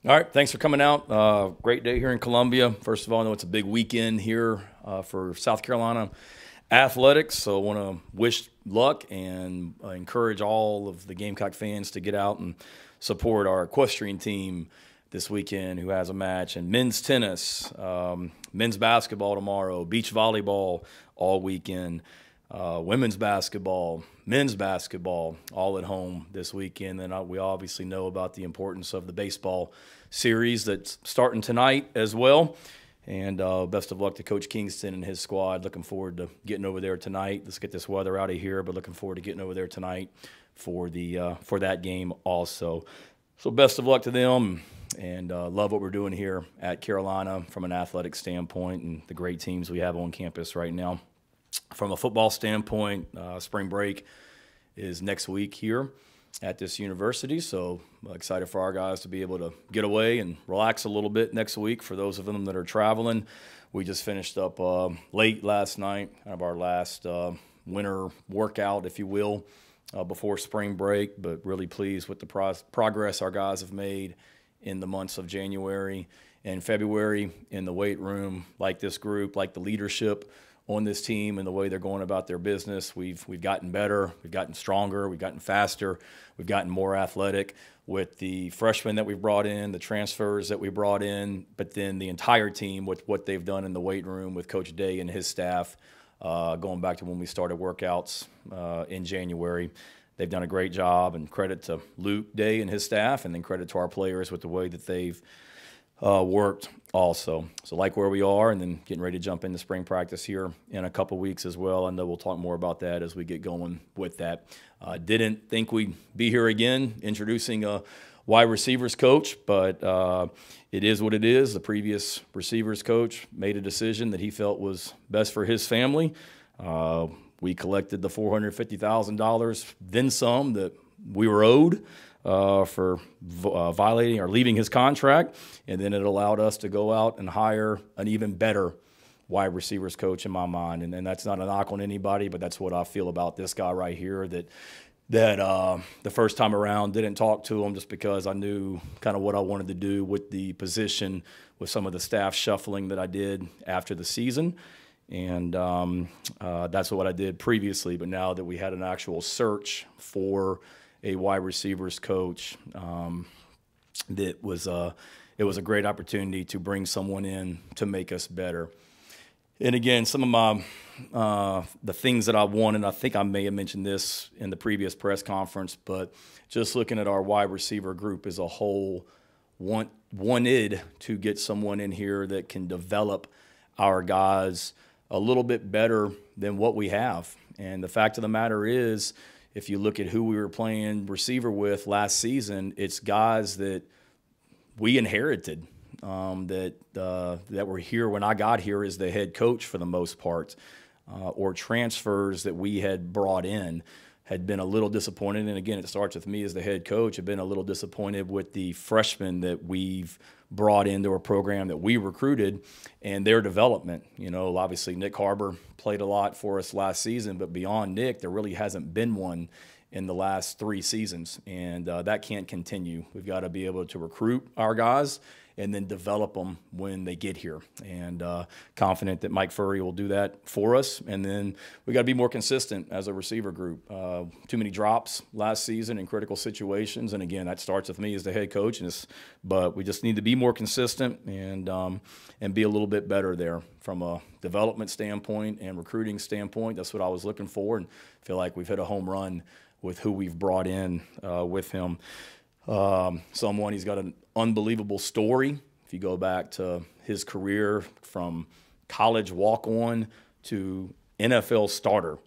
All right, thanks for coming out. Great day here in Columbia. First of all, I know it's a big weekend here for South Carolina Athletics, so I want to wish luck and encourage all of the Gamecock fans to get out and support our equestrian team this weekend, who has a match in men's tennis, men's basketball tomorrow, beach volleyball all weekend, women's basketball, men's basketball, all at home this weekend. And we obviously know about the importance of the baseball series that's starting tonight as well. And best of luck to Coach Kingston and his squad. Looking forward to getting over there tonight. Let's get this weather out of here, but looking forward to getting over there tonight for that game also. So best of luck to them, and love what we're doing here at Carolina from an athletic standpoint and the great teams we have on campus right now. From a football standpoint, spring break is next week here at this university, so excited for our guys to be able to get away and relax a little bit next week. For those of them that are traveling, we just finished up late last night, kind of our last winter workout, if you will, before spring break, but really pleased with the progress our guys have made in the months of January and February in the weight room. Like this group, like the leadership on this team and the way they're going about their business. We've gotten better, we've gotten stronger, we've gotten faster, we've gotten more athletic with the freshmen that we've brought in, the transfers that we brought in, but then the entire team with what they've done in the weight room with Coach Day and his staff, going back to when we started workouts in January. They've done a great job, and credit to Luke Day and his staff, and then credit to our players with the way that they've worked also. So like where we are, and then getting ready to jump into spring practice here in a couple weeks as well. I know we'll talk more about that as we get going with that. Didn't think we'd be here again introducing a wide receivers coach, but it is what it is. The previous receivers coach made a decision that he felt was best for his family. We collected the $450,000, then some, that we were owed for violating or leaving his contract, and then it allowed us to go out and hire an even better wide receivers coach in my mind. And that's not a knock on anybody, but that's what I feel about this guy right here, that the first time around didn't talk to him just because I knew kind of what I wanted to do with the position, with some of the staff shuffling that I did after the season. And that's what I did previously. But now that we had an actual search for a wide receivers coach, it was a great opportunity to bring someone in to make us better. And again, some of my the things that I wanted, I think I may have mentioned this in the previous press conference, but just looking at our wide receiver group as a whole, wanted to get someone in here that can develop our guys a little bit better than what we have. And the fact of the matter is, if you look at who we were playing receiver with last season, it's guys that we inherited, that were here when I got here as the head coach for the most part, or transfers that we had brought in. Had been a little disappointed, and again, it starts with me as the head coach. I've been a little disappointed with the freshmen that we've brought into a program that we recruited and their development. You know, obviously Nick Harbor played a lot for us last season, but beyond Nick, there really hasn't been one in the last 3 seasons, and that can't continue. We've got to be able to recruit our guys and then develop them when they get here. And confident that Mike Furrey will do that for us. And then we got to be more consistent as a receiver group. Too many drops last season in critical situations. And again, that starts with me as the head coach. But we just need to be more consistent and be a little bit better there from a development standpoint and recruiting standpoint. That's what I was looking for, and feel like we've hit a home run with who we've brought in with him. He's got an unbelievable story. If you go back to his career from college walk-on to NFL starter,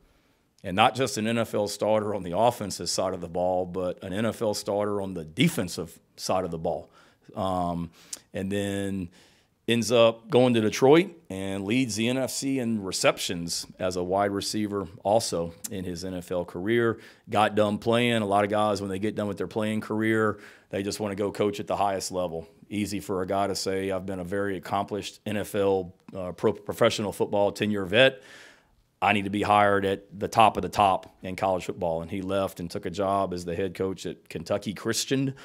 and not just an NFL starter on the offensive side of the ball, but an NFL starter on the defensive side of the ball. And then ends up going to Detroit and leads the NFC in receptions as a wide receiver also in his NFL career. Got done playing. A lot of guys, when they get done with their playing career, they just want to go coach at the highest level. Easy for a guy to say, I've been a very accomplished NFL professional football 10-year vet. I need to be hired at the top of the top in college football. And he left and took a job as the head coach at Kentucky Christian.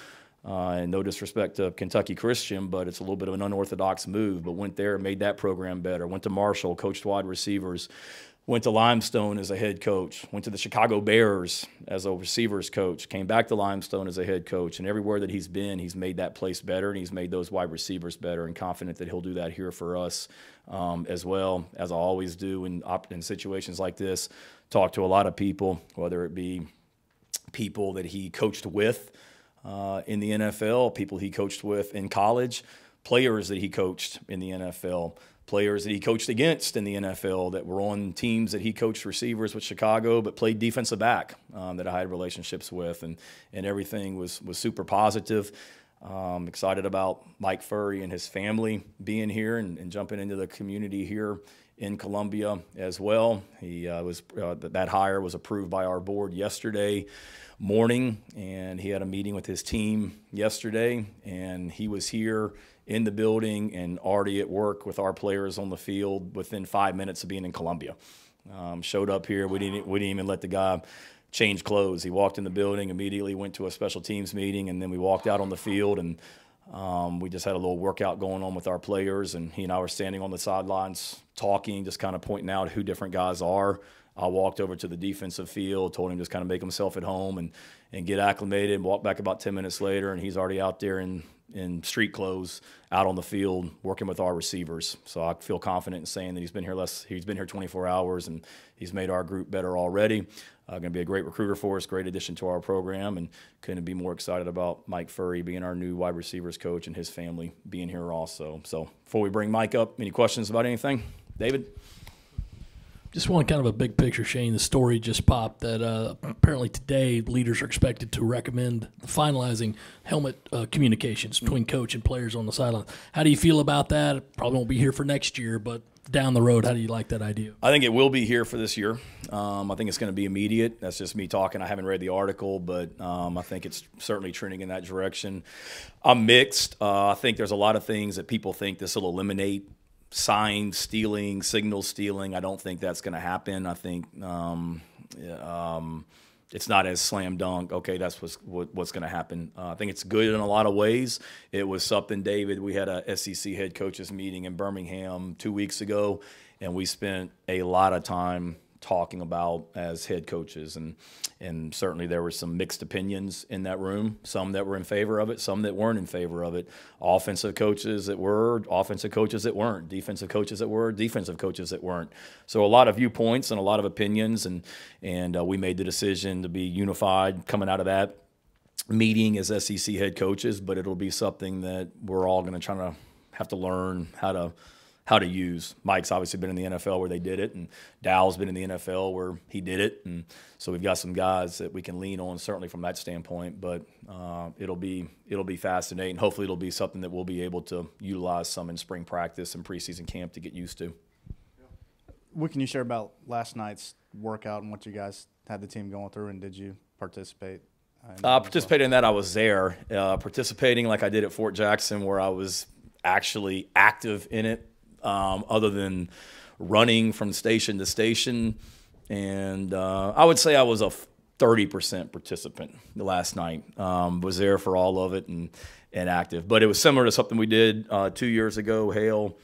And no disrespect to Kentucky Christian, but it's a little bit of an unorthodox move. But went there, made that program better. Went to Marshall, coached wide receivers. Went to Limestone as a head coach. Went to the Chicago Bears as a receivers coach. Came back to Limestone as a head coach. And everywhere that he's been, he's made that place better, and he's made those wide receivers better, and confident that he'll do that here for us as well, as I always do in situations like this. Talk to a lot of people, whether it be people that he coached with in the NFL, people he coached with in college, players that he coached in the NFL, players that he coached against in the NFL that were on teams that he coached receivers with Chicago but played defensive back that I had relationships with, and everything was super positive. Excited about Mike Furrey and his family being here and jumping into the community here in Columbia as well. He that hire was approved by our board yesterday morning, and he had a meeting with his team yesterday, and he was here in the building and already at work with our players on the field within 5 minutes of being in Columbia. Showed up here. We didn't even let the guy change clothes. He walked in the building, immediately went to a special teams meeting, and then we walked out on the field, and we just had a little workout going on with our players, and he and I were standing on the sidelines talking, just kind of pointing out who different guys are. I walked over to the defensive field, told him just kind of make himself at home and get acclimated, and walked back about 10 minutes later, and he's already out there in street clothes out on the field working with our receivers. So I feel confident in saying that he's been here 24 hours, and he's made our group better already. Going to be a great recruiter for us, great addition to our program, and couldn't be more excited about Mike Furrey being our new wide receivers coach and his family being here also. So before we bring Mike up, any questions about anything? David? Just one kind of a big picture, Shane. The story just popped that apparently today leaders are expected to recommend finalizing helmet communications between coach and players on the sideline. How do you feel about that? Probably won't be here for next year, but down the road, how do you like that idea? I think it will be here for this year. I think it's going to be immediate. That's just me talking. I haven't read the article, but I think it's certainly trending in that direction. I'm mixed. I think there's a lot of things that people think this will eliminate. Sign stealing, signal stealing. I don't think that's going to happen. I think it's not as slam dunk. Okay, that's what's going to happen. I think it's good in a lot of ways. It was something, David. We had a SEC head coaches meeting in Birmingham 2 weeks ago, and we spent a lot of time talking about as head coaches, and certainly there were some mixed opinions in that room, some that were in favor of it, some that weren't in favor of it. Offensive coaches that were, offensive coaches that weren't, defensive coaches that were, defensive coaches that weren't. So a lot of viewpoints and a lot of opinions, and we made the decision to be unified coming out of that meeting as SEC head coaches, but it'll be something that we're all going to have to learn how to use. Mike's obviously been in the NFL where they did it, and Dow's been in the NFL where he did it, and so we've got some guys that we can lean on certainly from that standpoint. But it'll be fascinating. Hopefully, it'll be something that we'll be able to utilize some in spring practice and preseason camp to get used to. What can you share about last night's workout and what you guys had the team going through, and did you participate? Participating in that, I was there. Participating like I did at Fort Jackson, where I was actually active in it. Other than running from station to station. And I would say I was a 30% participant last night. Was there for all of it and active. But it was similar to something we did 2 years ago, Hale.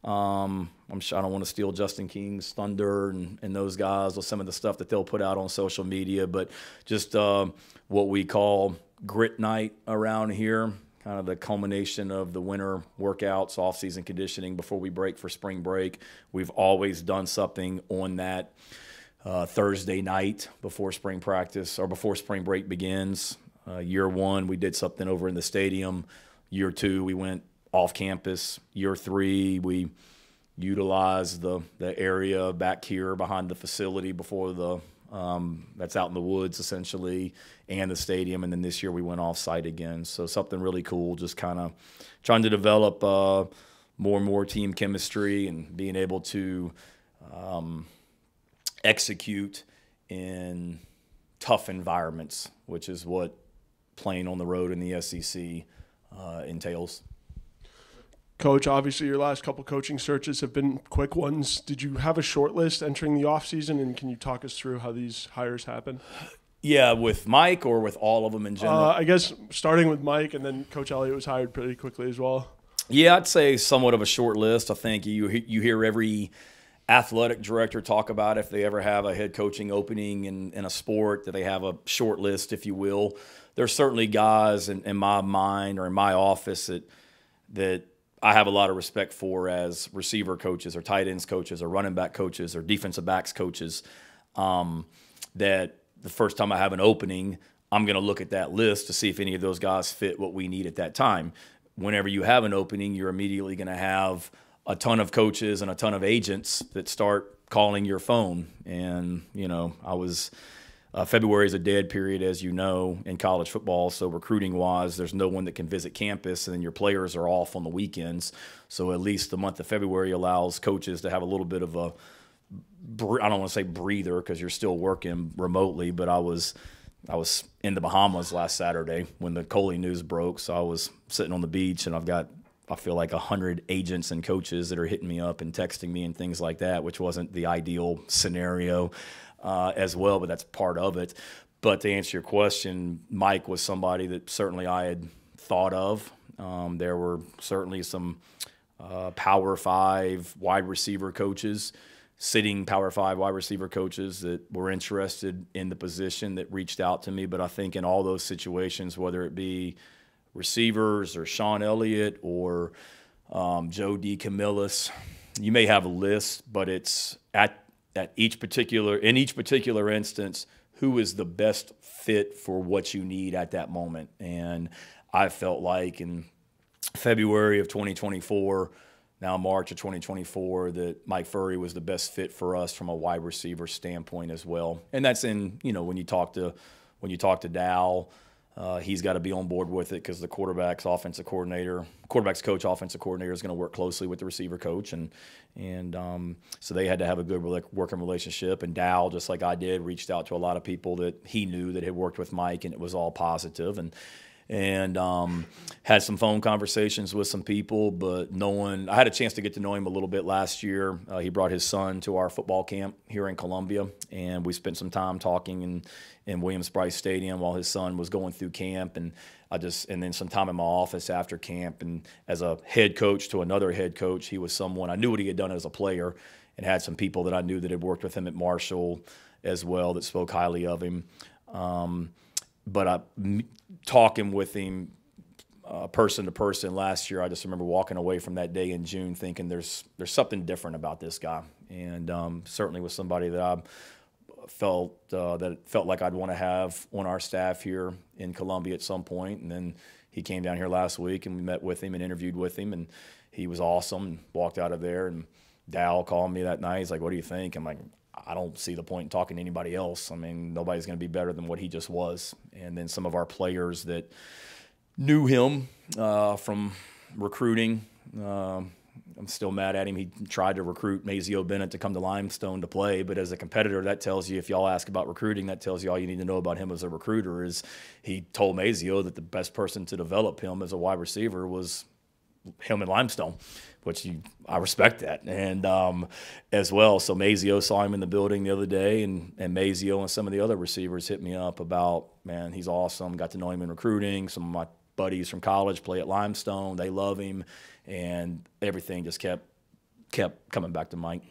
I don't want to steal Justin King's thunder and those guys or some of the stuff that they'll put out on social media, but just what we call grit night around here. Kind of the culmination of the winter workouts, off-season conditioning before we break for spring break. We've always done something on that Thursday night before spring practice or before spring break begins. Year one, we did something over in the stadium. Year two, we went off campus. Year three, we utilized the area back here behind the facility before the that's out in the woods essentially, and the stadium. And then this year we went off site again. So something really cool, just kind of trying to develop more and more team chemistry and being able to execute in tough environments, which is what playing on the road in the SEC entails. Coach, obviously your last couple coaching searches have been quick ones. Did you have a short list entering the offseason, and can you talk us through how these hires happened? Yeah, with Mike or with all of them in general? I guess starting with Mike, and then Coach Elliott was hired pretty quickly as well. Yeah, I'd say somewhat of a short list. I think you hear every athletic director talk about if they ever have a head coaching opening in a sport, that they have a short list, if you will. There's certainly guys in my mind or in my office that I have a lot of respect for as receiver coaches or tight ends coaches or running back coaches or defensive backs coaches, that the first time I have an opening, I'm going to look at that list to see if any of those guys fit what we need at that time. Whenever you have an opening, you're immediately going to have a ton of coaches and a ton of agents that start calling your phone. And, February is a dead period, as you know, in college football. So recruiting-wise, there's no one that can visit campus, and then your players are off on the weekends. So at least the month of February allows coaches to have a little bit of a, I don't want to say breather because you're still working remotely, but I was in the Bahamas last Saturday when the Coley news broke. So I was sitting on the beach, and I feel like 100 agents and coaches that are hitting me up and texting me and things like that, which wasn't the ideal scenario as well, but that's part of it. But to answer your question, Mike was somebody that certainly I had thought of. There were certainly some Power 5 wide receiver coaches, sitting Power 5 wide receiver coaches that were interested in the position that reached out to me. But I think in all those situations, whether it be receivers or Sean Elliott or Joe D. Camillus, you may have a list, but it's in each particular instance, who is the best fit for what you need at that moment. And I felt like in February of 2024, now March of 2024, that Mike Furrey was the best fit for us from a wide receiver standpoint as well. And that's in, when you talk to Dow, he's got to be on board with it because the quarterback's coach, offensive coordinator is going to work closely with the receiver coach, and so they had to have a good working relationship. And Dow, just like I did, reached out to a lot of people that he knew that had worked with Mike, and it was all positive. And had some phone conversations with some people, but no one. I had a chance to get to know him a little bit last year. He brought his son to our football camp here in Columbia, and we spent some time talking in Williams-Brice Stadium while his son was going through camp, and then some time in my office after camp. And as a head coach to another head coach, he was someone I knew what he had done as a player, and had some people that I knew that had worked with him at Marshall as well that spoke highly of him. But talking with him person to person last year, I just remember walking away from that day in June thinking there's something different about this guy, and certainly was somebody that I felt like I'd want to have on our staff here in Columbia at some point. And then he came down here last week, and we met with him and interviewed with him, and he was awesome. And walked out of there, and Dow called me that night. He's like, "What do you think?" I'm like, I don't see the point in talking to anybody else. I mean, nobody's going to be better than what he just was. And then some of our players that knew him from recruiting, I'm still mad at him. He tried to recruit Mazio Bennett to come to Limestone to play, but as a competitor, that tells you, if y'all ask about recruiting, that tells you all you need to know about him as a recruiter is he told Mazio that the best person to develop him as a wide receiver was him in Limestone, which I respect that, and as well. So Mazio saw him in the building the other day, and Mazio and some of the other receivers hit me up about, man, he's awesome. Got to know him in recruiting. Some of my buddies from college play at Limestone. They love him, and everything just kept coming back to Mike.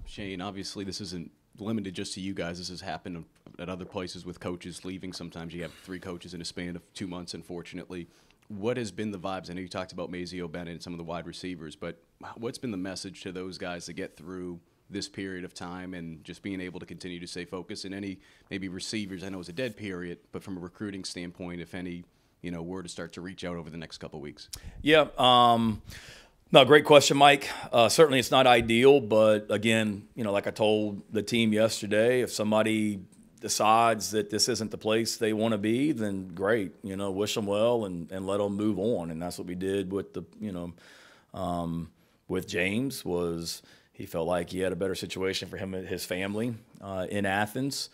Shane, obviously this isn't limited just to you guys. This has happened at other places with coaches leaving. Sometimes you have 3 coaches in a span of 2 months, unfortunately. What has been the vibes? I know you talked about Mazio Bennett and some of the wide receivers, but what's been the message to those guys to get through this period of time and just being able to continue to stay focused? And any maybe receivers, I know it's a dead period, but from a recruiting standpoint, if any, were to start to reach out over the next couple of weeks? Yeah. No, great question, Mike. Certainly it's not ideal, but again, like I told the team yesterday, if somebody decides that this isn't the place they want to be, then great, wish them well and let them move on. And that's what we did with with James. Was he felt like he had a better situation for him and his family in Athens.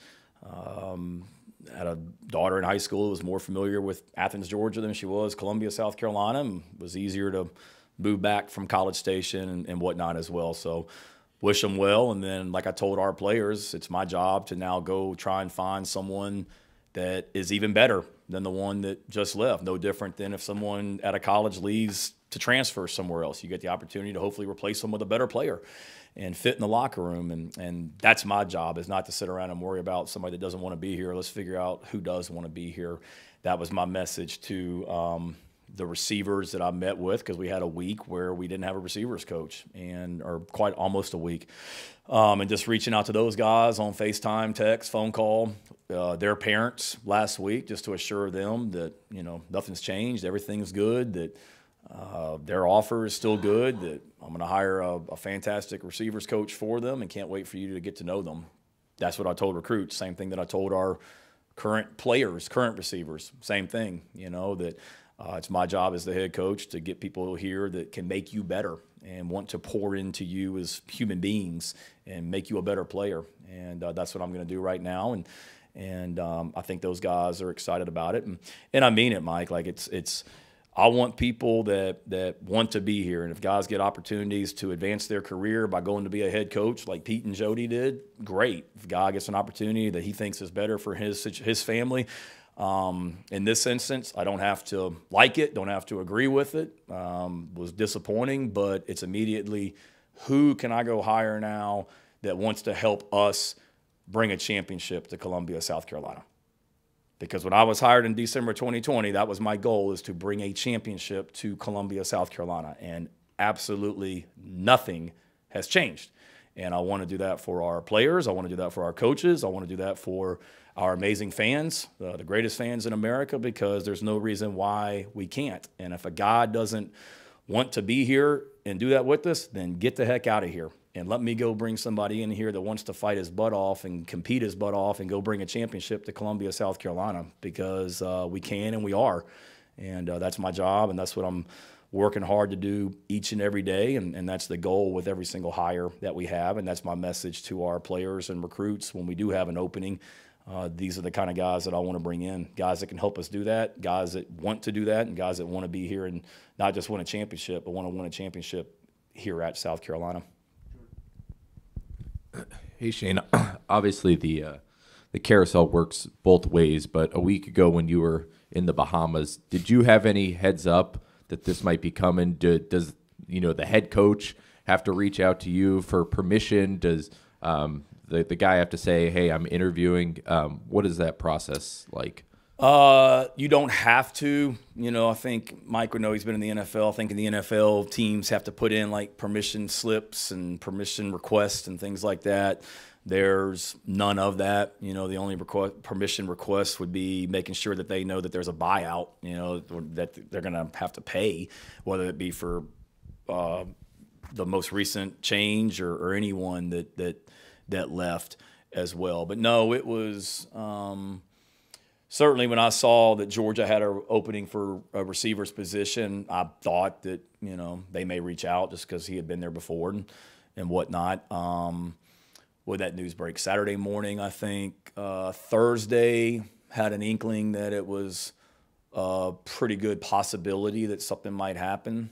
Had a daughter in high school who was more familiar with Athens, Georgia than she was Columbia, South Carolina, and was easier to move back from College Station and whatnot as well. So wish them well. And then, like I told our players, it's my job to now go try and find someone that is even better than the one that just left. No different than if someone at a college leaves to transfer somewhere else. You get the opportunity to hopefully replace them with a better player and fit in the locker room. And that's my job, is not to sit around and worry about somebody that doesn't want to be here. Let's figure out who does want to be here. That was my message to the receivers that I met with, because we had a week where we didn't have a receivers coach, or quite almost a week. And just reaching out to those guys on FaceTime, text, phone call, their parents last week, just to assure them that, nothing's changed, everything's good, that their offer is still good, that I'm going to hire a fantastic receivers coach for them and can't wait for you to get to know them. That's what I told recruits. Same thing that I told our current players, current receivers. Same thing, that it's my job as the head coach to get people here that can make you better and want to pour into you as human beings and make you a better player. And that's what I'm going to do right now. And I think those guys are excited about it. And I mean it, Mike. Like I want people that want to be here. And if guys get opportunities to advance their career by going to be a head coach like Pete and Jody did, great. If a guy gets an opportunity that he thinks is better for his family, in this instance, I don't have to like it, don't have to agree with it. Was disappointing, but it's immediately, who can I go hire now that wants to help us bring a championship to Columbia, South Carolina? Because when I was hired in December 2020, that was my goal, is to bring a championship to Columbia, South Carolina. And absolutely nothing has changed. And I want to do that for our players. I want to do that for our coaches. I want to do that for our amazing fans, the greatest fans in America, because there's no reason why we can't. And if a guy doesn't want to be here and do that with us, then get the heck out of here. And let me go bring somebody in here that wants to fight his butt off and compete his butt off and go bring a championship to Columbia, South Carolina, because we can and we are. And that's my job, and that's what I'm working hard to do each and every day. And that's the goal with every single hire that we have. And that's my message to our players and recruits when we do have an opening. These are the kind of guys that I want to bring in, guys that can help us do that, guys that want to do that, and guys that want to be here and not just win a championship, but want to win a championship here at South Carolina. Hey, Shane, obviously the carousel works both ways, but a week ago when you were in the Bahamas, did you have any heads up that this might be coming? Does the head coach have to reach out to you for permission? Does the guy have to say, hey, I'm interviewing? What is that process like? You don't have to. I think Mike would know, he's been in the NFL. I think in the NFL, teams have to put in like permission slips and permission requests and things like that. There's none of that. The only permission request would be making sure that they know that there's a buyout, that they're going to have to pay, whether it be for the most recent change or anyone that left as well. But no, it was certainly when I saw that Georgia had an opening for a receiver's position, I thought that, they may reach out just because he had been there before and whatnot. Would that news break Saturday morning, I think. Thursday had an inkling that it was a pretty good possibility that something might happen.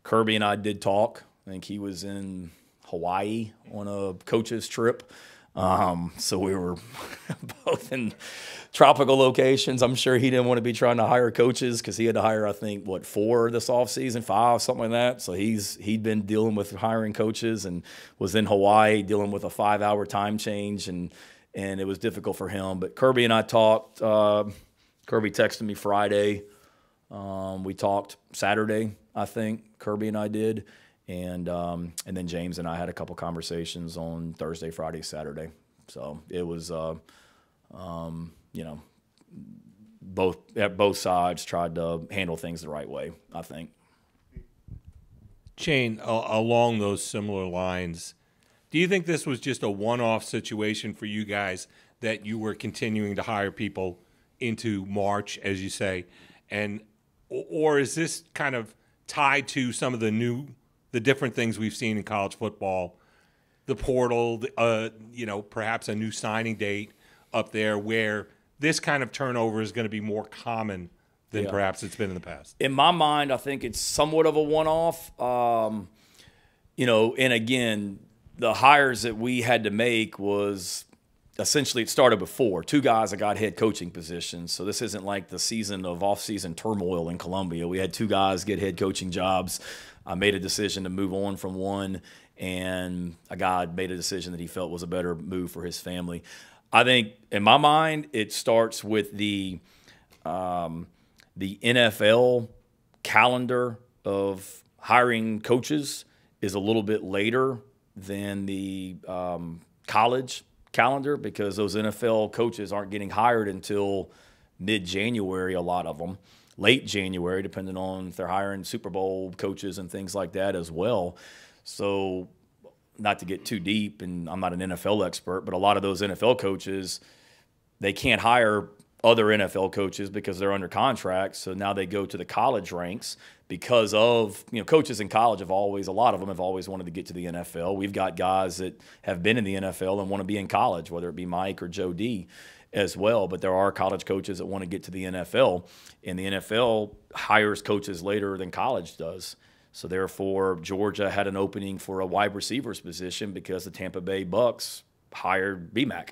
Kirby and I did talk. I think he was in Hawaii on a coach's trip. So we were both in tropical locations. I'm sure he didn't want to be trying to hire coaches because he had to hire, I think, 4 this offseason, 5, something like that. So he'd been dealing with hiring coaches and was in Hawaii dealing with a 5-hour time change, and it was difficult for him. But Kirby and I talked. Kirby texted me Friday. We talked Saturday, I think, Kirby and I did. And then James and I had a couple conversations on Thursday, Friday, Saturday. So it was, both sides tried to handle things the right way, I think. Shane, along those similar lines, do you think this was just a one-off situation for you guys, that you were continuing to hire people into March, as you say, or is this kind of tied to some of the different things we've seen in college football, the portal, perhaps a new signing date up there, where this kind of turnover is going to be more common than perhaps it's been in the past? In my mind, I think it's somewhat of a one-off. and again, the hires that we had to make was essentially, it started before. 2 guys that got head coaching positions. So this isn't like the season of off-season turmoil in Columbia. We had 2 guys get head coaching jobs. I made a decision to move on from one, and a guy made a decision that he felt was a better move for his family. I think, in my mind, it starts with the NFL calendar of hiring coaches is a little bit later than the college calendar, because those NFL coaches aren't getting hired until mid-January, a lot of them. Late January, depending on if they're hiring Super Bowl coaches and things like that as well. So not to get too deep, and I'm not an NFL expert, but a lot of those NFL coaches, they can't hire other NFL coaches because they're under contract. So now they go to the college ranks because of, coaches in college a lot of them have always wanted to get to the NFL. We've got guys that have been in the NFL and want to be in college, whether it be Mike or Joe D as well. But there are college coaches that want to get to the NFL, and the NFL hires coaches later than college does. So therefore, Georgia had an opening for a wide receivers position because the Tampa Bay Bucks hired BMAC.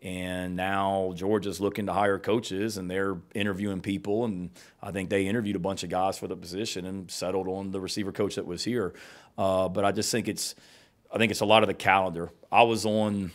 And now Georgia's looking to hire coaches, and they're interviewing people. And I think they interviewed a bunch of guys for the position and settled on the receiver coach that was here. But I just think it's a lot of the calendar. I was on,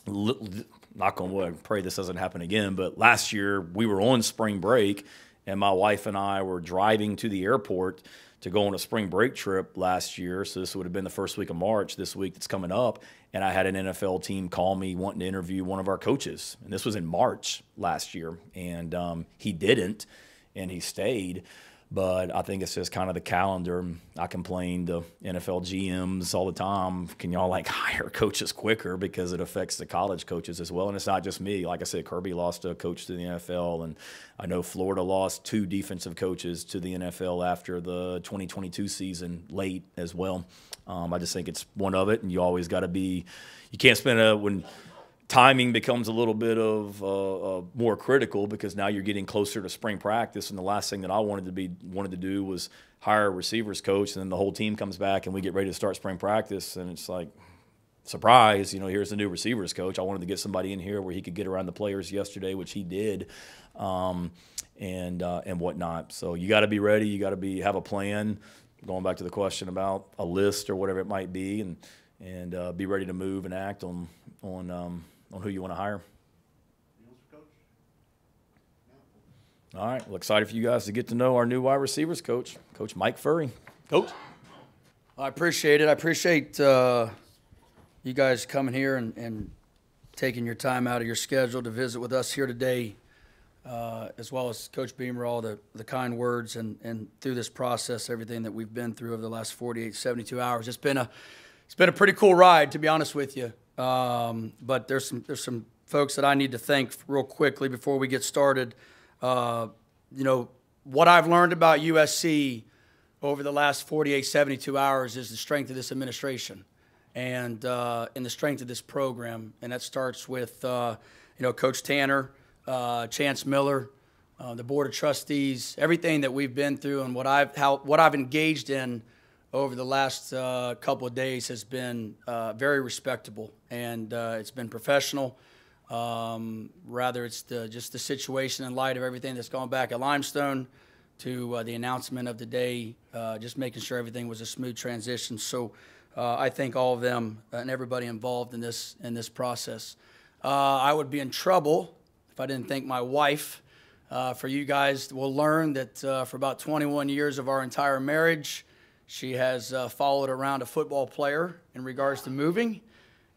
knock on wood, I pray this doesn't happen again, but last year we were on spring break, and my wife and I were driving to the airport to go on a spring break trip last year. So this would have been the first week of March, this week that's coming up. And I had an NFL team call me wanting to interview one of our coaches. And this was in March last year. And he didn't, and he stayed. But I think it's just kind of the calendar. I complain to NFL GMs all the time, can y'all hire coaches quicker, because it affects the college coaches as well. And it's not just me. Like I said, Kirby lost a coach to the NFL, and I know Florida lost 2 defensive coaches to the NFL after the 2022 season late as well. I just think it's one of it, and you always got to be – you can't spend when – timing becomes a little bit of more critical, because now you're getting closer to spring practice, and the last thing that I wanted to do was hire a receivers coach, and then the whole team comes back and we get ready to start spring practice, and it's like, surprise, here's the new receivers coach. I wanted to get somebody in here where he could get around the players yesterday, which he did, and whatnot. So you got to be ready. You got to have a plan. Going back to the question about a list or whatever it might be, and be ready to move and act on who you want to hire. All right. Well, excited for you guys to get to know our new wide receivers coach, Coach Mike Furrey. Coach. I appreciate it. I appreciate you guys coming here and taking your time out of your schedule to visit with us here today, as well as Coach Beamer, all the kind words and through this process, everything that we've been through over the last 48, 72 hours. It's been a pretty cool ride, to be honest with you. But there's some folks that I need to thank real quickly before we get started. What I've learned about USC over the last 48, 72 hours is the strength of this administration and the strength of this program. And that starts with, Coach Tanner, Chance Miller, the Board of Trustees, everything that we've been through, and what I've engaged in over the last couple of days has been very respectable, and it's been professional. Rather, it's just the situation in light of everything that's gone back at Limestone to the announcement of the day, just making sure everything was a smooth transition. So I thank all of them and everybody involved in this process. I would be in trouble if I didn't thank my wife. For you guys will learn that for about 21 years of our entire marriage, she has followed around a football player in regards to moving,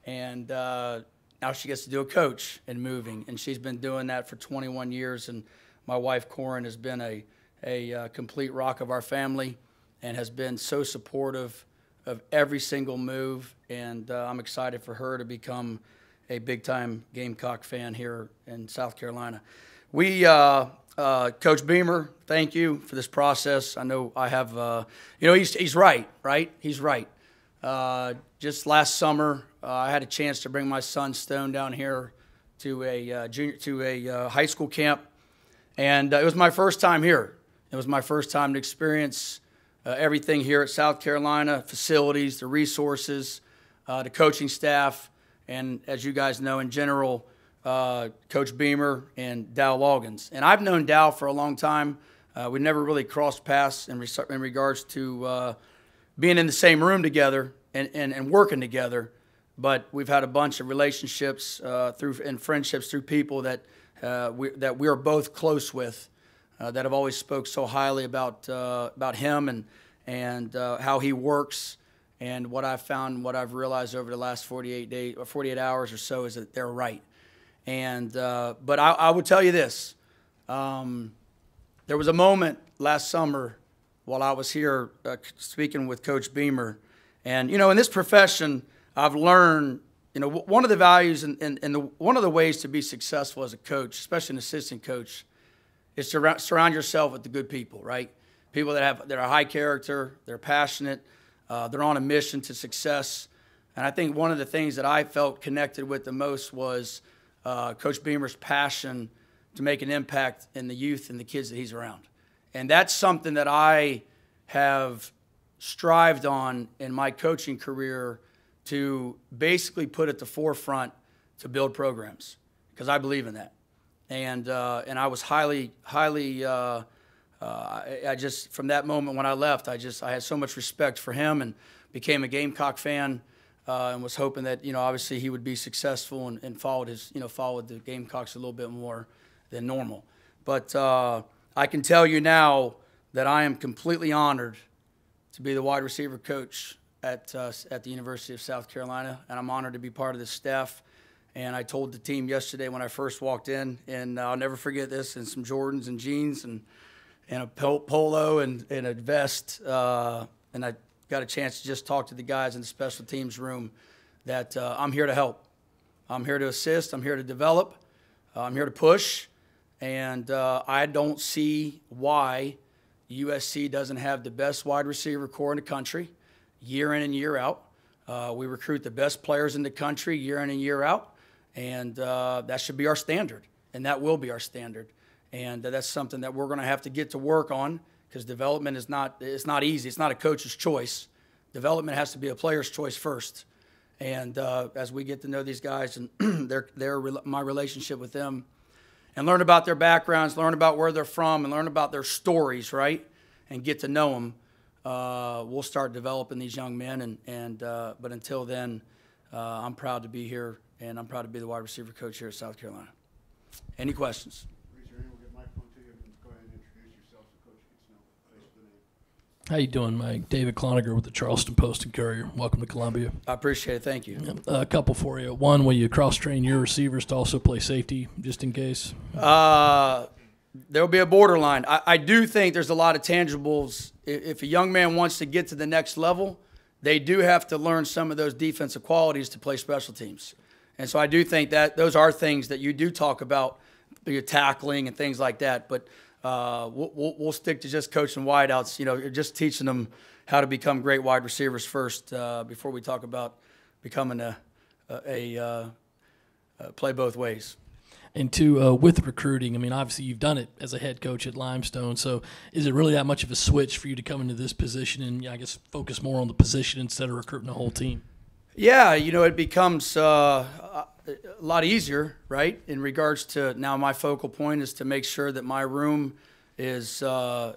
and now she gets to do a coach in moving, and she's been doing that for 21 years. And my wife, Corin, has been a complete rock of our family and has been so supportive of every single move, and I'm excited for her to become a big-time Gamecock fan here in South Carolina. We Coach Beamer, thank you for this process. I know I have, he's right? He's right. Just last summer, I had a chance to bring my son Stone down here to a high school camp, and it was my first time here. It was my first time to experience everything here at South Carolina, facilities, the resources, the coaching staff, and as you guys know, in general, Coach Beamer and Dow Loggins. And I've known Dow for a long time. We never really crossed paths in regards to being in the same room together and working together. But we've had a bunch of relationships and friendships through people that we are both close with, that have always spoke so highly about him and how he works. And what I've found, what I've realized over the last 48 hours or so is that they're right. And but I will tell you this: there was a moment last summer while I was here speaking with Coach Beamer, and in this profession, I've learned, one of the values and one of the ways to be successful as a coach, especially an assistant coach, is to surround yourself with the good people, right? People that are high character, they're passionate, they're on a mission to success. And I think one of the things that I felt connected with the most was Coach Beamer's passion to make an impact in the youth and the kids that he's around. And that's something that I have strived on in my coaching career, to basically put at the forefront to build programs, because I believe in that. And I was highly, I just, from that moment when I left, I had so much respect for him and became a Gamecock fan, and was hoping that, obviously he would be successful and followed the Gamecocks a little bit more than normal. But I can tell you now that I am completely honored to be the wide receiver coach at the University of South Carolina, and I'm honored to be part of this staff. And I told the team yesterday when I first walked in, and I'll never forget this, in some Jordans and jeans and a polo and a vest, and I got a chance to just talk to the guys in the special teams room, that I'm here to help. I'm here to assist. I'm here to develop. I'm here to push. And I don't see why USC doesn't have the best wide receiver core in the country, year in and year out. We recruit the best players in the country year in and year out, and that should be our standard, and that will be our standard. And that's something that we're going to have to get to work on, because development is not easy. It's not a coach's choice. Development has to be a player's choice first. And as we get to know these guys and my relationship with them, and learn about their backgrounds, learn about where they're from, and learn about their stories, right, and get to know them, we'll start developing these young men. But until then, I'm proud to be here, and I'm proud to be the wide receiver coach here at South Carolina. Any questions? Raise your hand. We'll get the microphone to you, and go ahead and introduce yourself so Coach gets to know face the name. How you doing, Mike? David Cloninger with the Charleston Post and Courier. Welcome to Columbia. I appreciate it. Thank you. A couple for you. One, will you cross-train your receivers to also play safety, just in case? There'll be a borderline. I do think there's a lot of tangibles. If a young man wants to get to the next level, they do have to learn some of those defensive qualities to play special teams. And so I do think that those are things that you do talk about, your tackling and things like that. But we'll stick to just coaching wideouts, just teaching them how to become great wide receivers first, before we talk about becoming a play both ways. And two, with recruiting, I mean, obviously you've done it as a head coach at Limestone. So is it really that much of a switch for you to come into this position and, I guess, focus more on the position instead of recruiting the whole team? Yeah, it becomes a lot easier, right, in regards to now my focal point is to make sure that my room is the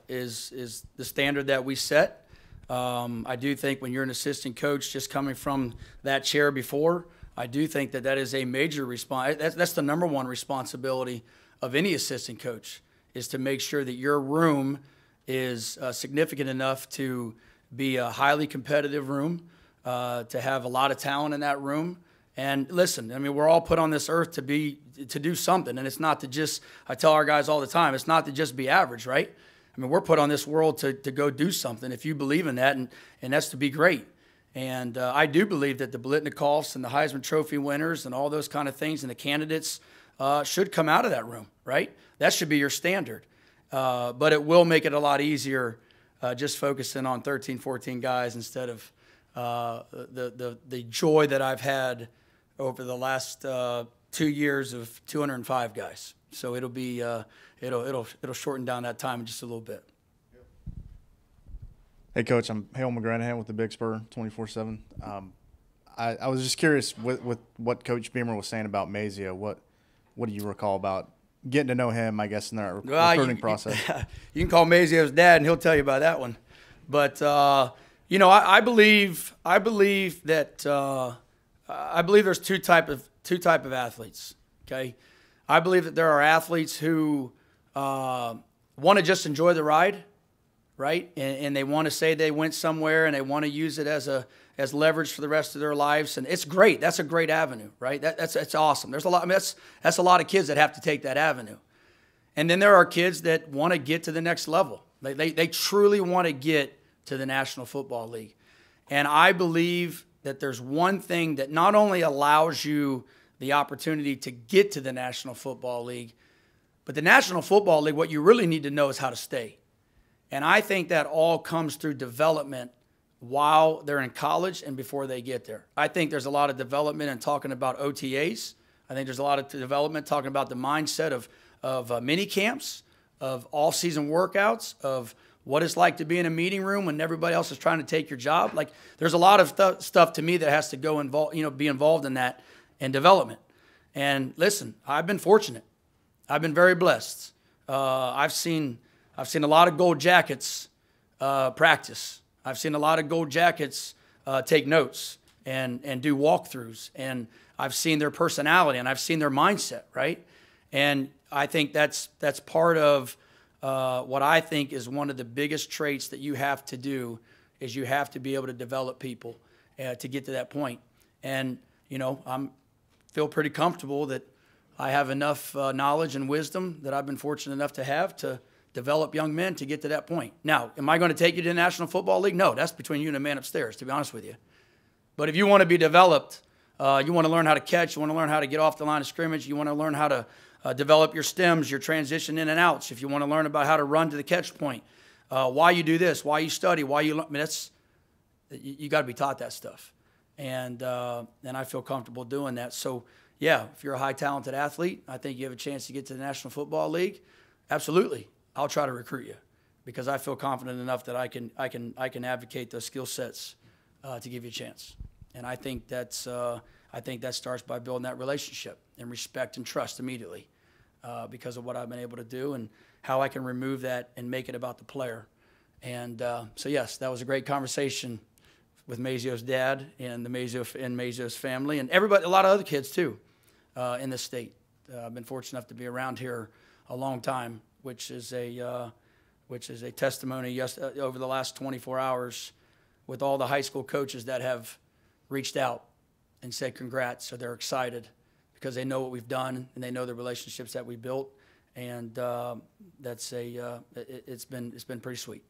standard that we set. I do think when you're an assistant coach just coming from that chair before, I do think that is a major response. That's the number one responsibility of any assistant coach, is to make sure that your room is significant enough to be a highly competitive room, to have a lot of talent in that room. And listen, I mean, we're all put on this earth to do something, and it's not to just, I tell our guys all the time, it's not to just be average, right? I mean, we're put on this world to go do something, if you believe in that, and that's to be great. And I do believe that the Blitnikoffs and the Heisman Trophy winners and all those kind of things and the candidates should come out of that room, right? That should be your standard. But it will make it a lot easier just focusing on 13, 14 guys instead of the joy that I've had over the last 2 years of 205 guys. So it'll be it'll shorten down that time just a little bit. Hey, Coach, I'm Hale McGranahan with the Big Spur 24/7. I was just curious with what Coach Beamer was saying about Mazio. What do you recall about getting to know him, I guess, in the recruiting process? You can call Mazio's dad, and he'll tell you about that one. But, I believe that I believe there's two type of athletes, okay? I believe that there are athletes who want to just enjoy the ride, right? And they want to say they went somewhere and they want to use it as leverage for the rest of their lives, and it's great. That's a great avenue, right? That's awesome. There's a lot. I mean, that's a lot of kids that have to take that avenue, and then there are kids that want to get to the next level. They truly want to get to the National Football League, and I believe that there's one thing that not only allows you the opportunity to get to the National Football League, but the National Football League, what you really need to know is how to stay. And I think that all comes through development while they're in college and before they get there. I think there's a lot of development in talking about OTAs. I think there's a lot of development talking about the mindset of mini camps, of all-season workouts, of what it's like to be in a meeting room when everybody else is trying to take your job. Like, there's a lot of stuff to me that has to be involved in that and development. And listen, I've been fortunate. I've been very blessed. I've seen a lot of gold jackets practice. I've seen a lot of gold jackets take notes and do walkthroughs. And I've seen their personality and I've seen their mindset, right? And I think that's part of what I think is one of the biggest traits that you have to do is you have to be able to develop people to get to that point. And, I feel pretty comfortable that I have enough knowledge and wisdom that I've been fortunate enough to have to develop young men to get to that point. Now, am I going to take you to the National Football League? No, that's between you and the man upstairs, to be honest with you. But if you want to be developed, you want to learn how to catch, you want to learn how to get off the line of scrimmage, you want to learn how to develop your stems, your transition in and outs, if you want to learn about how to run to the catch point, why you do this, why you study, why you learn. I mean, you got to be taught that stuff. And I feel comfortable doing that. So, yeah, if you're a high talented athlete, I think you have a chance to get to the National Football League. Absolutely. I'll try to recruit you because I feel confident enough that I can advocate those skill sets to give you a chance. And I think that starts by building that relationship and respect and trust immediately because of what I've been able to do and how I can remove that and make it about the player. And so yes, that was a great conversation with Mazio's dad and Mazio's family and everybody, a lot of other kids too in this state. I've been fortunate enough to be around here a long time, which is a testimony over the last 24 hours with all the high school coaches that have reached out and said congrats. So they're excited because they know what we've done and they know the relationships that we built, and it's been pretty sweet.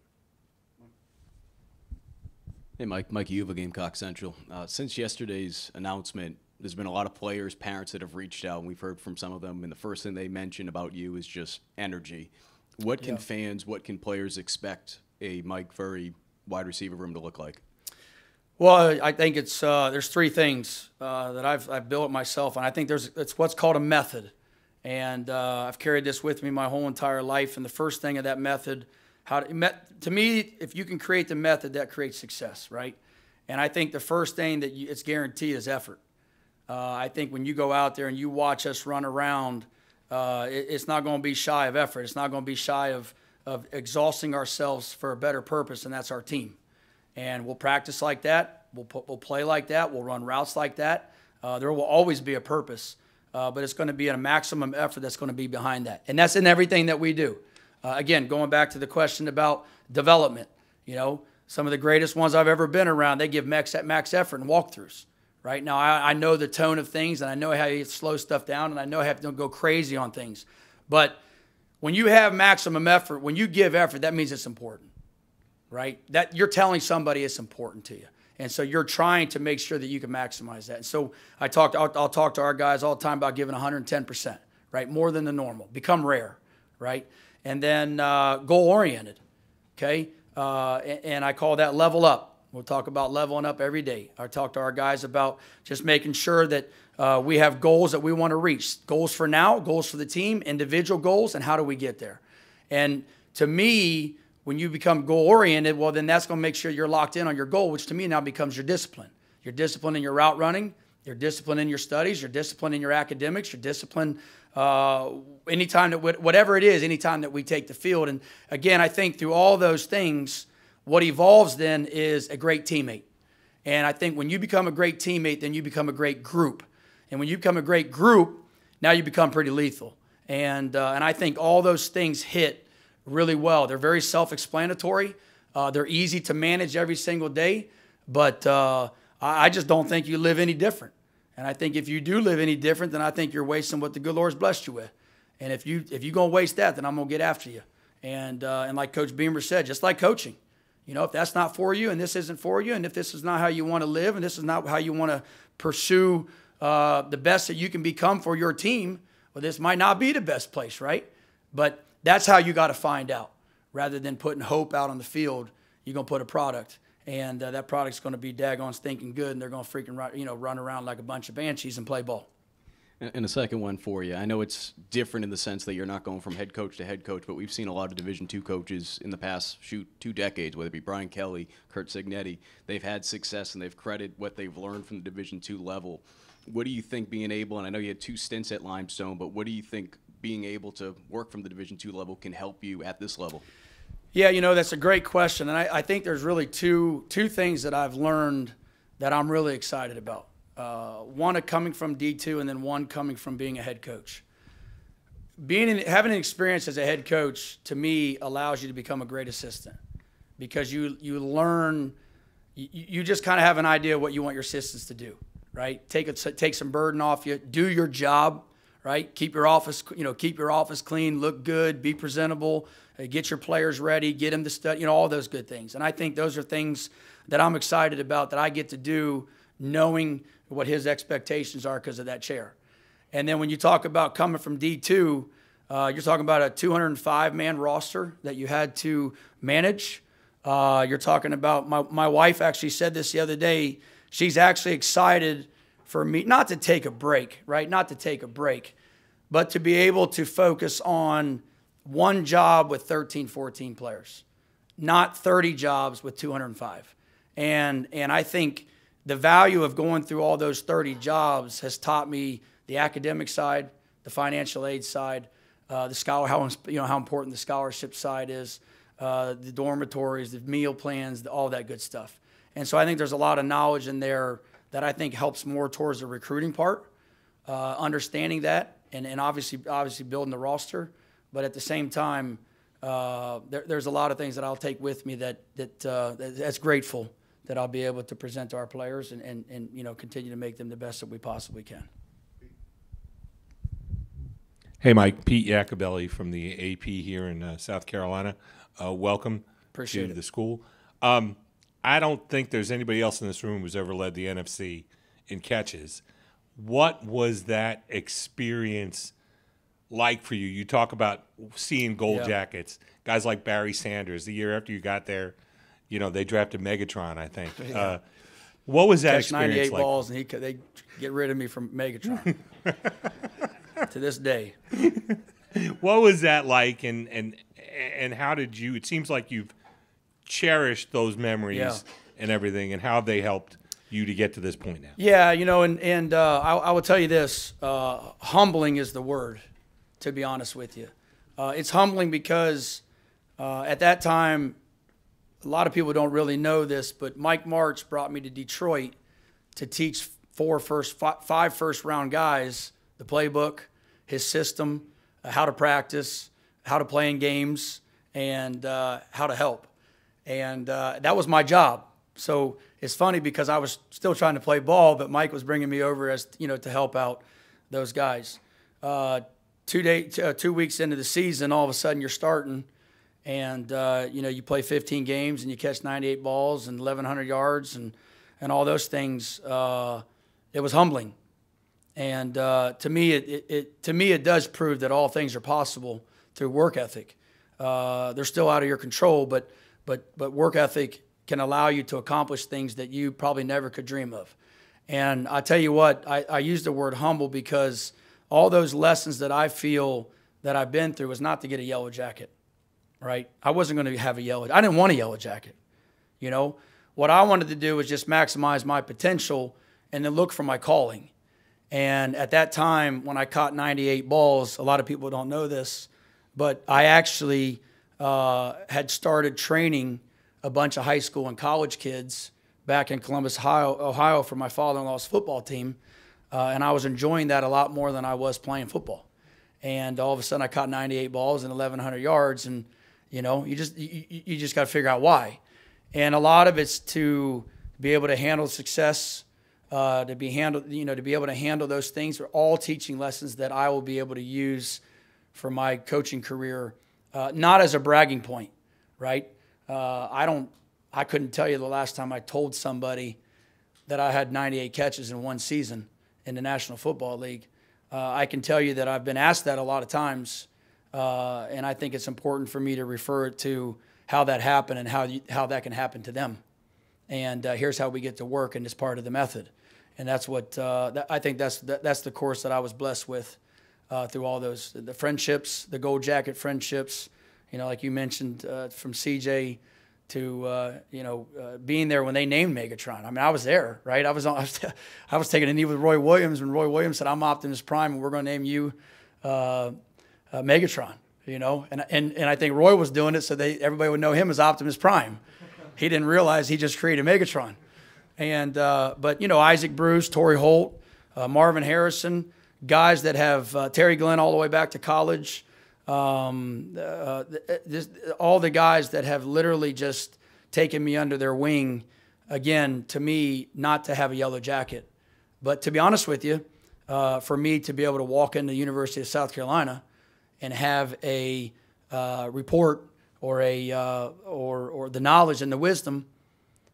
Hey, Mike Uva, Gamecock Central. Since yesterday's announcement, there's been a lot of players, parents that have reached out, and we've heard from some of them, and the first thing they mention about you is just energy. What can fans, what can players expect a Mike Furrey wide receiver room to look like? Well, I think it's there's three things that I've built myself, and I think it's what's called a method, and I've carried this with me my whole entire life. And the first thing of that method, to me, if you can create the method, that creates success, right? And I think the first thing that it's guaranteed is effort. I think when you go out there and you watch us run around, it's not going to be shy of effort. It's not going to be shy of exhausting ourselves for a better purpose, and that's our team. And we'll practice like that. We'll play like that. We'll run routes like that. There will always be a purpose, but it's going to be a maximum effort that's going to be behind that. And that's in everything that we do. Again, going back to the question about development, some of the greatest ones I've ever been around, they give max effort in walkthroughs. Right now, I know the tone of things, and I know how you slow stuff down, and I know how to go crazy on things. But when you have maximum effort, when you give effort, that means it's important, right? That you're telling somebody it's important to you, and so you're trying to make sure that you can maximize that. And so I'll talk to our guys all the time about giving 110%, right? More than the normal. Become rare, right? And then goal-oriented, okay? And I call that level up. We'll talk about leveling up every day. I talk to our guys about just making sure that we have goals that we want to reach. Goals for now, goals for the team, individual goals, and how do we get there? And to me, when you become goal-oriented, well, then that's going to make sure you're locked in on your goal, which to me now becomes your discipline. Your discipline in your route running, your discipline in your studies, your discipline in your academics, your discipline anytime that whatever it is, anytime that we take the field. And again, I think through all those things, what evolves then is a great teammate. And I think when you become a great teammate, then you become a great group. And when you become a great group, now you become pretty lethal. And I think all those things hit really well. They're very self-explanatory. They're easy to manage every single day. But I just don't think you live any different. And I think if you do live any different, then I think you're wasting what the good Lord's blessed you with. And if you're going to waste that, then I'm going to get after you. And like Coach Beamer said, just like coaching, if that's not for you and this isn't for you, and if this is not how you want to live and this is not how you want to pursue the best that you can become for your team, well, this might not be the best place, right? But that's how you got to find out. Rather than putting hope out on the field, you're going to put a product. And that product's going to be daggone stinking good, and they're going to freaking run around like a bunch of banshees and play ball. And a second one for you. I know it's different in the sense that you're not going from head coach to head coach, but we've seen a lot of Division II coaches in the past, 2 decades, whether it be Brian Kelly, Kurt Signetti. They've had success, and they've credited what they've learned from the Division II level. What do you think being able, and I know you had 2 stints at Limestone, but what do you think being able to work from the Division II level can help you at this level? Yeah, that's a great question. And I think there's really two things that I've learned that I'm really excited about. One coming from D2 and then one coming from being a head coach. Having an experience as a head coach, to me, allows you to become a great assistant because you learn, you just kind of have an idea of what you want your assistants to do, right? Take some burden off you, do your job, right? Keep your office clean, look good, be presentable, get your players ready, get them to study, all those good things. And I think those are things that I'm excited about that I get to do knowing what his expectations are because of that chair. And then when you talk about coming from D2, you're talking about a 205-man roster that you had to manage. You're talking about my wife actually said this the other day. She's actually excited for me not to take a break, right? Not to take a break, but to be able to focus on one job with 13, 14 players, not 30 jobs with 205. And I think the value of going through all those 30 jobs has taught me the academic side, the financial aid side, how important the scholarship side is, the dormitories, the meal plans, all that good stuff. And so I think there's a lot of knowledge in there that I think helps more towards the recruiting part, understanding that, and obviously building the roster. But at the same time, there's a lot of things that I'll take with me that's grateful that I'll be able to present to our players and continue to make them the best that we possibly can. Hey, Mike, Pete Iacobelli from the AP here in South Carolina. Welcome to the school. I don't think there's anybody else in this room who's ever led the NFC in catches. What was that experience like for you? You talk about seeing Gold Jackets, guys like Barry Sanders. The year after you got there, they drafted Megatron, I think. Yeah. What was that Catch experience 98 like? balls, and they get rid of me from Megatron to this day. What was that like, and how did you? It seems like you've cherished those memories and everything, and how have they helped you to get to this point now? Yeah, and I will tell you this: humbling is the word. To be honest with you, it's humbling because at that time, a lot of people don't really know this, but Mike March brought me to Detroit to teach 5 first-round guys the playbook, his system, how to practice, how to play in games, and how to help. And that was my job. So it's funny because I was still trying to play ball, but Mike was bringing me over as to help out those guys. 2 weeks into the season, all of a sudden you're starting, and you play 15 games and you catch 98 balls and 1,100 yards and all those things. It was humbling, and to me it does prove that all things are possible through work ethic. They're still out of your control, but work ethic can allow you to accomplish things that you probably never could dream of. And I tell you what, I use the word humble because all those lessons that I feel that I've been through was not to get a yellow jacket. right? I wasn't going to have a yellow. I didn't want a yellow jacket. You know, what I wanted to do was just maximize my potential and then look for my calling. And at that time, when I caught 98 balls, a lot of people don't know this, but I actually had started training a bunch of high school and college kids back in Columbus, Ohio for my father-in-law's football team. And I was enjoying that a lot more than I was playing football. And all of a sudden I caught 98 balls and 1,100 yards. And, you know, you just got to figure out why. And a lot of it's to be able to handle success, to be able to handle those things are all teaching lessons that I will be able to use for my coaching career, not as a bragging point, right? I couldn't tell you the last time I told somebody that I had 98 catches in one season in the National Football League. I can tell you that I've been asked that a lot of times, and I think it's important for me to refer it to how that happened and how that can happen to them. And here's how we get to work in this part of the method. And that's what I think that's the course that I was blessed with through all those, the friendships, the Gold Jacket friendships, you know, like you mentioned, from CJ to, being there when they named Megatron. I mean, I was there, right? I was taking a knee with Roy Williams when Roy Williams said, I'm Optimus Prime and we're going to name you Megatron, you know? And I think Roy was doing it so everybody would know him as Optimus Prime. He didn't realize he just created Megatron. And, but, you know, Isaac Bruce, Torrey Holt, Marvin Harrison, guys that have Terry Glenn all the way back to college, all the guys that have literally just taken me under their wing, again, to me, not to have a yellow jacket. But to be honest with you, for me to be able to walk into the University of South Carolina and have a report or or the knowledge and the wisdom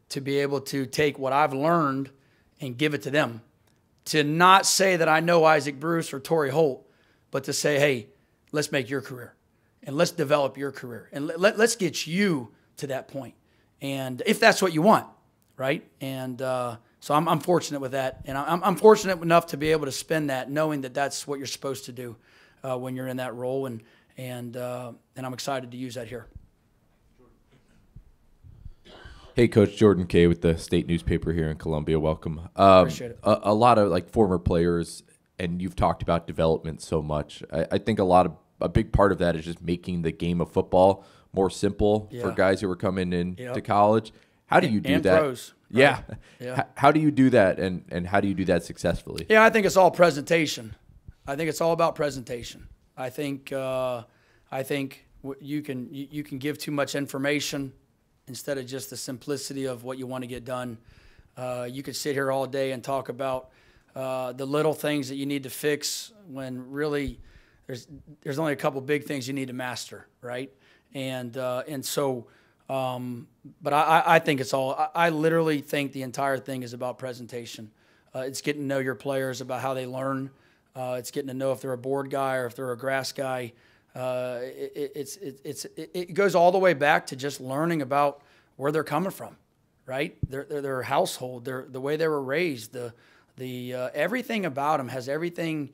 to be able to take what I've learned and give it to them. To not say that I know Isaac Bruce or Torrey Holt, but to say, hey, let's make your career and let's develop your career and let's get you to that point. And if that's what you want, right? And so I'm fortunate with that. And I'm fortunate enough to be able to spend that knowing that that's what you're supposed to do when you're in that role. And I'm excited to use that here. Hey, Coach, Jordan Kay with the State Newspaper here in Columbia. Welcome. Appreciate it. A lot of like former players, and you've talked about development so much. I think a big part of that is just making the game of football more simple for guys who are coming in to college. How do you do that? Pros, right? Yeah. How do you do that, and how do you do that successfully? Yeah, I think it's all presentation. I think it's all about presentation. I think you can give too much information instead of just the simplicity of what you want to get done. You could sit here all day and talk about the little things that you need to fix when really there's only a couple big things you need to master, right? And so, but I think it's all. I literally think the entire thing is about presentation. It's getting to know your players, about how they learn. It's getting to know if they're a board guy or if they're a grass guy. It goes all the way back to just learning about where they're coming from, right? Their household, the way they were raised, the everything about them has everything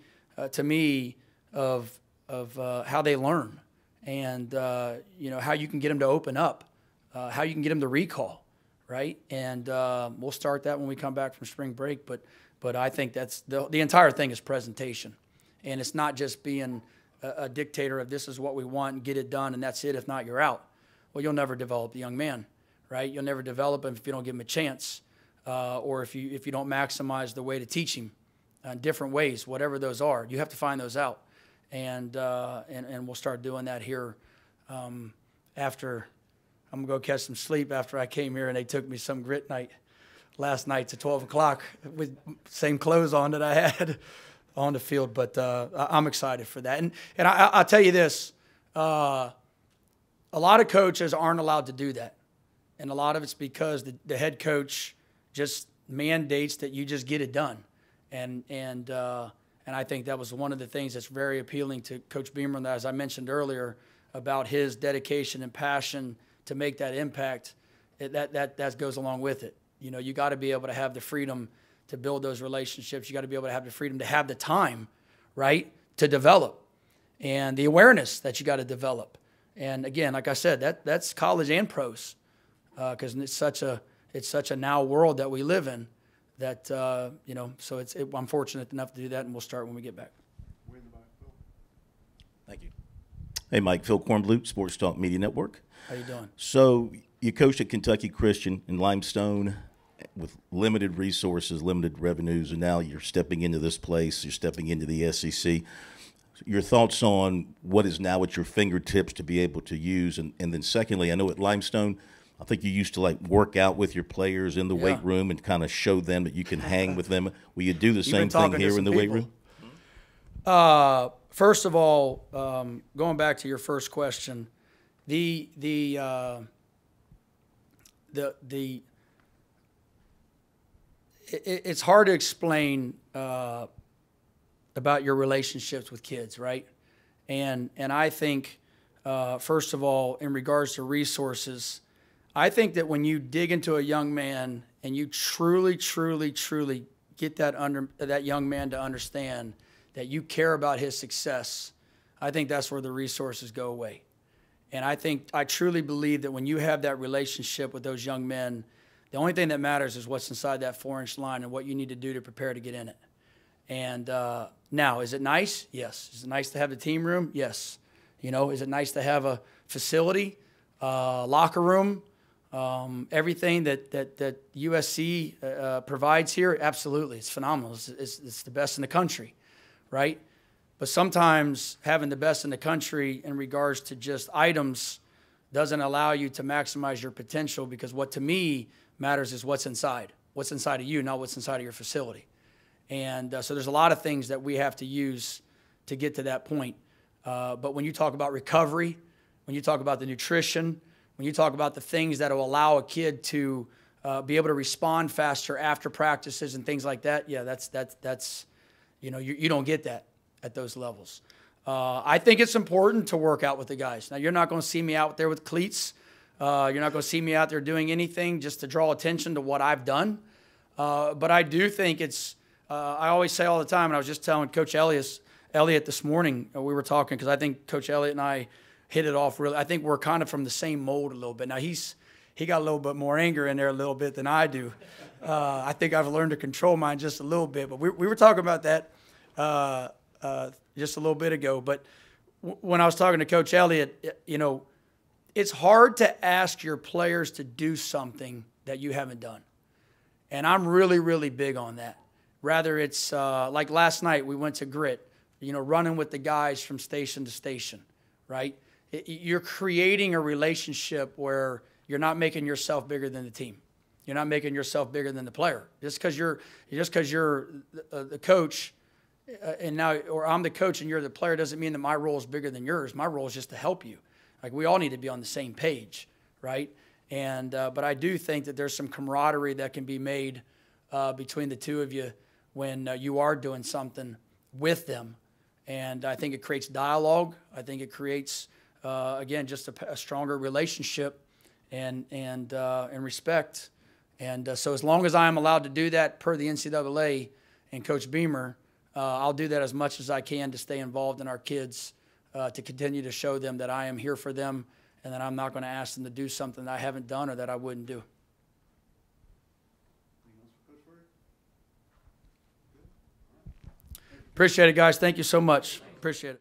to me of how they learn, and how you can get them to open up, how you can get them to recall, right? And we'll start that when we come back from spring break. But I think that's the entire thing is presentation, and it's not just being a dictator of this is what we want and get it done and that's it. If not, you're out. Well, you'll never develop the young man, right? You'll never develop him if you don't give him a chance, or if you don't maximize the way to teach him in different ways, whatever those are. You have to find those out, and we'll start doing that here after. I'm gonna go catch some sleep after I came here and they took me some grit night last night to 12 o'clock with same clothes on that I had on the field, but I'm excited for that. And I'll tell you this, a lot of coaches aren't allowed to do that. And a lot of it's because the head coach just mandates that you just get it done. And I think that was one of the things that's very appealing to Coach Beamer, as I mentioned earlier, about his dedication and passion to make that impact. That goes along with it. You got to be able to have the freedom to build those relationships. You got to be able to have the freedom to have the time, right, to develop, and the awareness that you got to develop. And again, like I said, that's college and pros, because it's such a now world that we live in that So I'm fortunate enough to do that, and we'll start when we get back. Thank you. Hey, Mike, Phil Kornblut, Sports Talk Media Network. How you doing? So you coached at Kentucky Christian in Limestone with limited resources, limited revenues, and now you're stepping into this place. You're stepping into the SEC. Your thoughts on what is now at your fingertips to be able to use, and then secondly, I know at Limestone, I think you used to like work out with your players in the weight room and kind of show them that you can hang with them. Will you do the same thing here in the weight room? First of all, going back to your first question, it's hard to explain about your relationships with kids, right? And I think, first of all, in regards to resources, I think that when you dig into a young man and you truly, truly, truly get that young man to understand that you care about his success, I think that's where the resources go away. And I truly believe that when you have that relationship with those young men, the only thing that matters is what's inside that 4-inch line and what you need to do to prepare to get in it. And now, is it nice? Yes. Is it nice to have the team room? Yes. Is it nice to have a facility, locker room, everything that USC provides here? Absolutely. It's phenomenal. It's the best in the country, right? But sometimes having the best in the country in regards to just items doesn't allow you to maximize your potential, because what to me matters is what's inside of you, not what's inside of your facility. And so there's a lot of things that we have to use to get to that point. But when you talk about recovery, when you talk about the nutrition, when you talk about the things that will allow a kid to be able to respond faster after practices and things like that, yeah, that's you don't get that at those levels. I think it's important to work out with the guys. Now, you're not going to see me out there with cleats. You're not going to see me out there doing anything just to draw attention to what I've done. But I do think it's I always say all the time, and I was just telling Coach Elliott this morning, we were talking, because I think Coach Elliott and I hit it off really. I think we're kind of from the same mold a little bit. Now, he got a little bit more anger in there a little bit than I do. I think I've learned to control mine just a little bit. But we were talking about that just a little bit ago. But when I was talking to Coach Elliott, it's hard to ask your players to do something that you haven't done. And I'm really, really big on that. Rather it's like last night we went to Grit, running with the guys from station to station, right? You're creating a relationship where you're not making yourself bigger than the team. You're not making yourself bigger than the player. Just because you're the coach, or I'm the coach and you're the player, doesn't mean that my role is bigger than yours. My role is just to help you. Like, we all need to be on the same page, right? And but I do think that there's some camaraderie that can be made between the two of you when you are doing something with them. And I think it creates dialogue. I think it creates, again, just a stronger relationship and respect. And so as long as I am allowed to do that per the NCAA and Coach Beamer, I'll do that as much as I can to stay involved in our kids, to continue to show them that I am here for them and that I'm not going to ask them to do something that I haven't done or that I wouldn't do. Appreciate it, guys. Thank you so much. Appreciate it.